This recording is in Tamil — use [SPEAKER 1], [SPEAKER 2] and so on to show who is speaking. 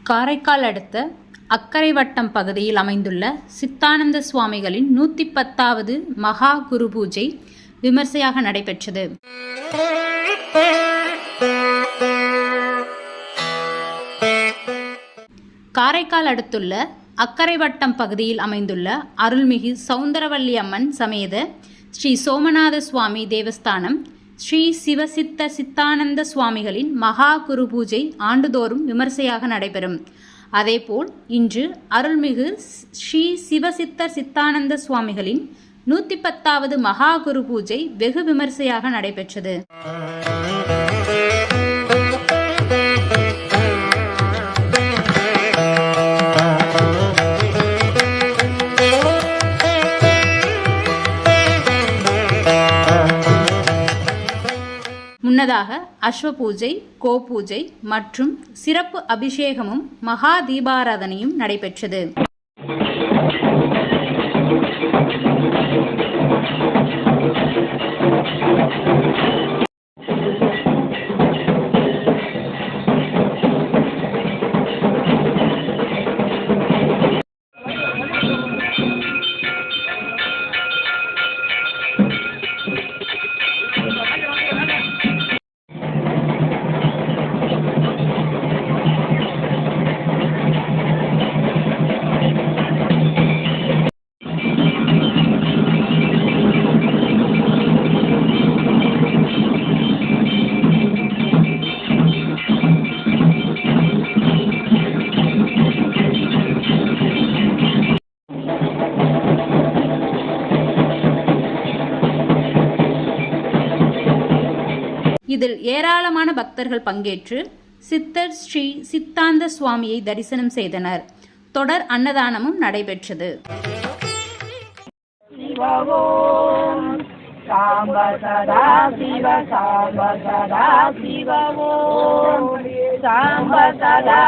[SPEAKER 1] காரைக்கால் அடுத்த அக்கரை வட்டம் பகுதியில் அமைந்துள்ள சித்தானந்த சுவாமிகளின் 110வது மகா குரு பூஜை விமர்சையாக நடைபெற்றது. காரைக்கால் அடுத்துள்ள அக்கரை வட்டம் பகுதியில் அமைந்துள்ள அருள்மிகு சௌந்தரவல்லி அம்மன் சமேத ஸ்ரீ சோமநாத சுவாமி தேவஸ்தானம் ஸ்ரீ சிவசித்த சித்தானந்த சுவாமிகளின் மகா குரு பூஜை ஆண்டுதோறும் விமர்சையாக நடைபெறும். அதேபோல் இன்று அருள்மிகு ஸ்ரீ சிவசித்தர் சித்தானந்த சுவாமிகளின் 110வது மகா குரு பூஜை வெகு விமர்சையாக நடைபெற்றது. முன்னதாக அஸ்வ பூஜை, கோ பூஜை மற்றும் சிறப்பு அபிஷேகமும் மகா தீபாராதனையும் நடைபெற்றது. இதில் ஏராளமான பக்தர்கள் பங்கேற்று சித்தர் ஸ்ரீ சித்தாந்த சுவாமியை தரிசனம் செய்தனர். தொடர் அன்னதானமும் நடைபெற்றது. சாம்ப சதா சிவ சாம்ப சதா சிவ சாம்ப சதா